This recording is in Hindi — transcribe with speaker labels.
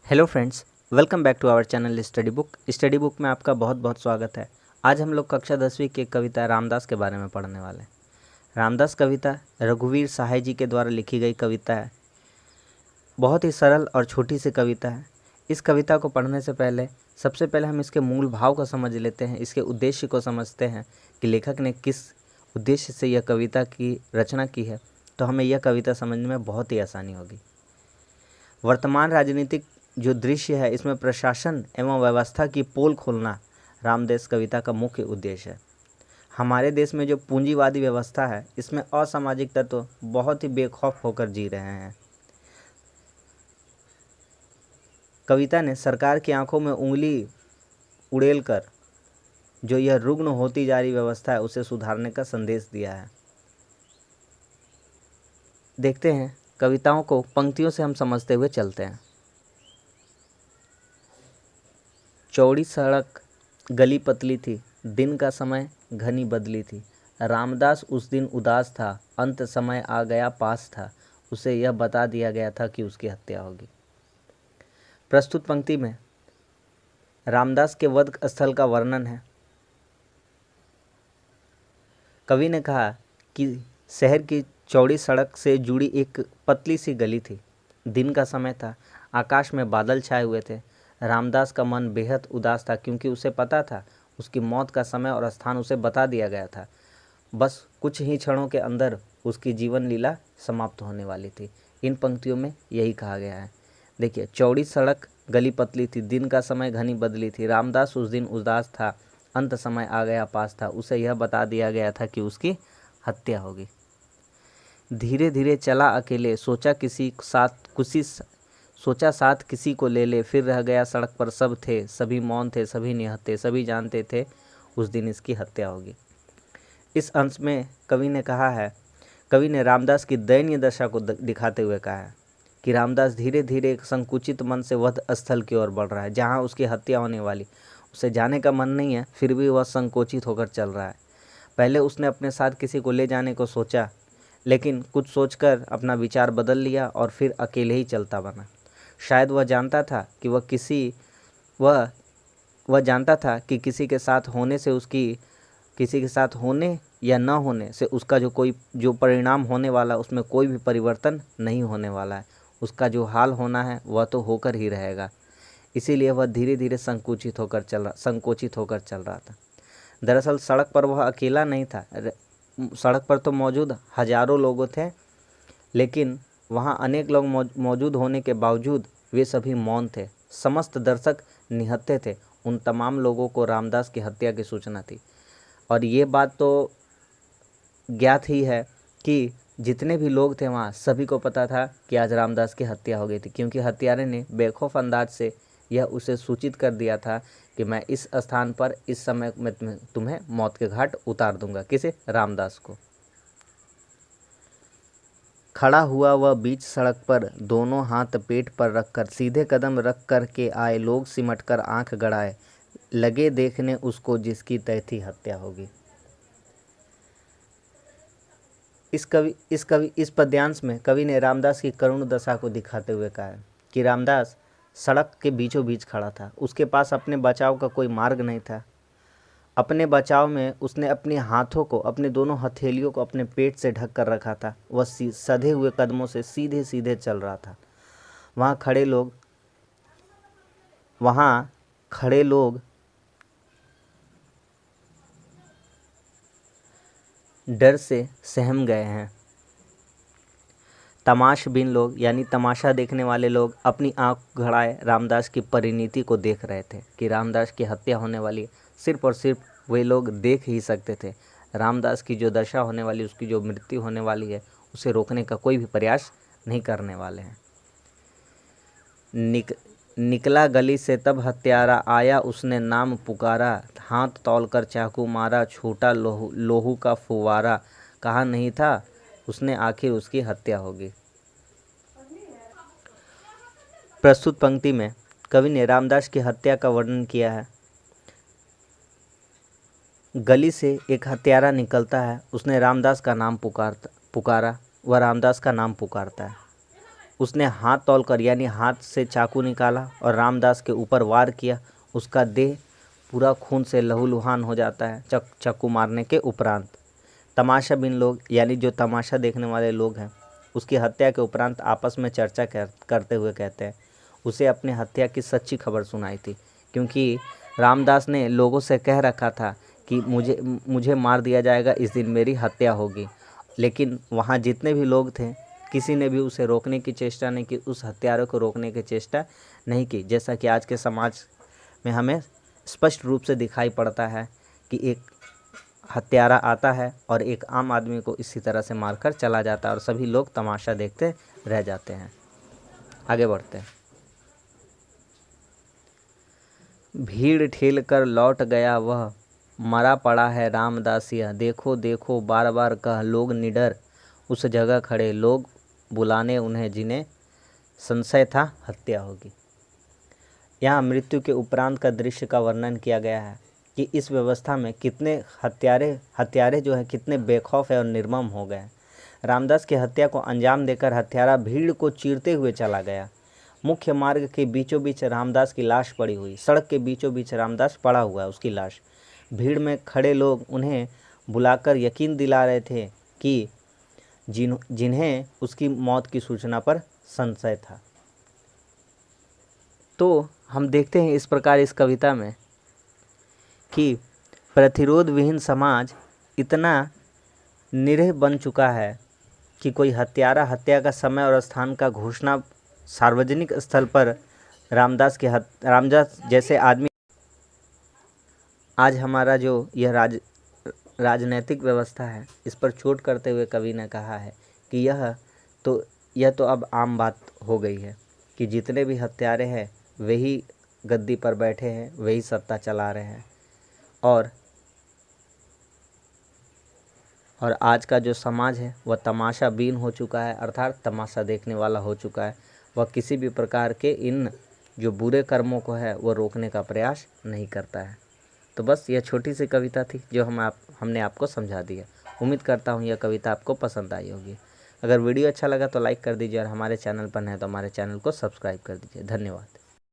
Speaker 1: Hello friends, welcome back to our channel Study Book में आपका बहुत बहुत स्वागत है। आज हम लोग कक्षा 10वीं की कविता रामदास के बारे में पढ़ने वाले हैं। रामदास कविता रघुवीर सहाय जी के द्वारा लिखी गई कविता है। बहुत ही सरल और छोटी सी कविता है। इस कविता को पढ़ने से पहले सबसे पहले हम इसके मूल भाव को समझ लेते हैं, इसके उद्देश्य को समझते हैं कि लेखक ने किस उद्देश्य से यह कविता की रचना की है, तो हमें यह कविता समझने में बहुत ही आसानी होगी। वर्तमान राजनीतिक जो दृश्य है, इसमें प्रशासन एवं व्यवस्था की पोल खोलना रामदास कविता का मुख्य उद्देश्य है। हमारे देश में जो पूंजीवादी व्यवस्था है, इसमें असामाजिक तत्व बहुत ही बेखौफ होकर जी रहे हैं। कविता ने सरकार की आंखों में उंगली उड़ेलकर जो यह रुग्ण होती जा रही व्यवस्था है, उसे सुधारने का संदेश दिया है। देखते हैं कविताओं को पंक्तियों से हम समझते हुए चलते हैं। चौड़ी सड़क गली पतली थी, दिन का समय घनी बदली थी। रामदास उस दिन उदास था, अंत समय आ गया पास था। उसे यह बता दिया गया था कि उसकी हत्या होगी। प्रस्तुत पंक्ति में रामदास के वध स्थल का वर्णन है। कवि ने कहा कि शहर की चौड़ी सड़क से जुड़ी एक पतली सी गली थी। दिन का समय था, आकाश में बादल छाए हुए थे। रामदास का मन बेहद उदास था, क्योंकि उसे पता था उसकी मौत का समय और स्थान उसे बता दिया गया था। बस कुछ ही क्षणों के अंदर उसकी जीवन लीला समाप्त होने वाली थी। इन पंक्तियों में यही कहा गया है। देखिए, चौड़ी सड़क गली पतली थी, दिन का समय घनी बदली थी। रामदास उस दिन उदास था, अंत समय आ गया पास था। उसे यह बता दिया गया था कि उसकी हत्या होगी। धीरे धीरे चला अकेले, सोचा साथ किसी को ले ले। फिर रह गया सड़क पर सब थे, सभी मौन थे, सभी निहत्थे, सभी जानते थे उस दिन इसकी हत्या होगी। इस अंश में कवि ने रामदास की दयनीय दशा को दिखाते हुए कहा है कि रामदास धीरे धीरे एक संकुचित मन से वध स्थल की ओर बढ़ रहा है, जहाँ उसकी हत्या होने वाली। उसे जाने का मन नहीं है, फिर भी वह संकोचित होकर चल रहा है। पहले उसने अपने साथ किसी को ले जाने को सोचा, लेकिन कुछ सोचकर अपना विचार बदल लिया और फिर अकेले ही चलता बना। शायद वह जानता था कि वह जानता था कि किसी के साथ होने या न होने से उसका जो परिणाम होने वाला, उसमें कोई भी परिवर्तन नहीं होने वाला है। उसका जो हाल होना है वह तो होकर ही रहेगा। इसीलिए वह धीरे धीरे संकुचित होकर चल रहा था। दरअसल सड़क पर वह अकेला नहीं था। सड़क पर तो मौजूद हजारों लोग थे, लेकिन वहाँ अनेक लोग मौजूद होने के बावजूद वे सभी मौन थे। समस्त दर्शक निहत्थे थे। उन तमाम लोगों को रामदास की हत्या की सूचना थी, और ये बात तो ज्ञात ही है कि जितने भी लोग थे वहाँ, सभी को पता था कि आज रामदास की हत्या हो गई थी, क्योंकि हत्यारे ने बेखौफ अंदाज से यह उसे सूचित कर दिया था कि मैं इस स्थान पर इस समय में तुम्हें मौत के घाट उतार दूंगा। किसे? रामदास को। खड़ा हुआ वह बीच सड़क पर, दोनों हाथ पेट पर रखकर, सीधे कदम रख कर के आए लोग सिमट कर आंख गड़ाए, लगे देखने उसको जिसकी तय थी हत्या होगी। इस पद्यांश में कवि ने रामदास की करुण दशा को दिखाते हुए कहा है कि रामदास सड़क के बीचों बीच खड़ा था। उसके पास अपने बचाव का कोई मार्ग नहीं था। अपने बचाव में उसने अपने हाथों को, अपने दोनों हथेलियों को अपने पेट से ढक कर रखा था। वह सधे हुए कदमों से सीधे सीधे चल रहा था। वहाँ खड़े लोग डर से सहम गए हैं। तमाशबीन लोग, यानी तमाशा देखने वाले लोग, अपनी आंख गड़ाए रामदास की परिणति को देख रहे थे कि रामदास की हत्या होने वाली। सिर्फ और सिर्फ वे लोग देख ही सकते थे। रामदास की जो दशा होने वाली, उसकी जो मृत्यु होने वाली है, उसे रोकने का कोई भी प्रयास नहीं करने वाले हैं। निकला गली से तब हत्यारा, आया उसने नाम पुकारा, हाथ तौलकर चाकू मारा, छूटा लोहू का फुवारा, कहा नहीं था उसने आखिर उसकी हत्या होगी। प्रस्तुत पंक्ति में कवि ने रामदास की हत्या का वर्णन किया है। गली से एक हत्यारा निकलता है, उसने रामदास का नाम पुकारा, वह रामदास का नाम पुकारता है। उसने हाथ तोलकर यानी हाथ से चाकू निकाला और रामदास के ऊपर वार किया। उसका देह पूरा खून से लहूलुहान हो जाता है चाकू मारने के उपरांत। तमाशा बिन लोग यानी जो तमाशा देखने वाले लोग हैं उसकी हत्या के उपरांत आपस में चर्चा करते हुए कहते हैं उसे अपने हत्या की सच्ची खबर सुनाई थी, क्योंकि रामदास ने लोगों से कह रखा था कि मुझे मार दिया जाएगा, इस दिन मेरी हत्या होगी। लेकिन वहाँ जितने भी लोग थे किसी ने भी उसे रोकने की चेष्टा नहीं की, उस हत्यारे को रोकने की चेष्टा नहीं की। जैसा कि आज के समाज में हमें स्पष्ट रूप से दिखाई पड़ता है कि एक हत्यारा आता है और एक आम आदमी को इसी तरह से मारकर चला जाता है और सभी लोग तमाशा देखते रह जाते हैं। आगे बढ़ते हैं। भीड़ ठेल कर लौट गया वह, मरा पड़ा है रामदासिया। देखो देखो बार बार कह लोग निडर उस जगह खड़े, लोग बुलाने उन्हें जिन्हें संशय था हत्या होगी। यहाँ मृत्यु के उपरांत का दृश्य का वर्णन किया गया है कि इस व्यवस्था में कितने हत्यारे जो है कितने बेखौफ है और निर्मम हो गए। रामदास की हत्या को अंजाम देकर हत्यारा भीड़ को चीरते हुए चला गया। मुख्य मार्ग के बीचों बीच रामदास की लाश पड़ी हुई, सड़क के बीचों बीच रामदास पड़ा हुआ है, उसकी लाश। भीड़ में खड़े लोग उन्हें बुलाकर यकीन दिला रहे थे कि जिन्हें उसकी मौत की सूचना पर संशय था। तो हम देखते हैं इस प्रकार इस कविता में कि प्रतिरोध विहीन समाज इतना निरीह बन चुका है कि कोई हत्यारा हत्या का समय और स्थान का घोषणा सार्वजनिक स्थल पर रामदास जैसे आदमी। आज हमारा जो यह राजनैतिक व्यवस्था है इस पर चोट करते हुए कवि ने कहा है कि यह तो अब आम बात हो गई है कि जितने भी हत्यारे हैं वही गद्दी पर बैठे हैं, वही सत्ता चला रहे हैं। और आज का जो समाज है वह तमाशा बीन हो चुका है, अर्थात तमाशा देखने वाला हो चुका है। वह किसी भी प्रकार के इन जो बुरे कर्मों को है वह रोकने का प्रयास नहीं करता है। तो बस यह छोटी सी कविता थी जो हमने आपको समझा दी है। उम्मीद करता हूँ यह कविता आपको पसंद आई होगी। अगर वीडियो अच्छा लगा तो लाइक कर दीजिए और हमारे चैनल पर हैं तो हमारे चैनल को सब्सक्राइब कर दीजिए। धन्यवाद।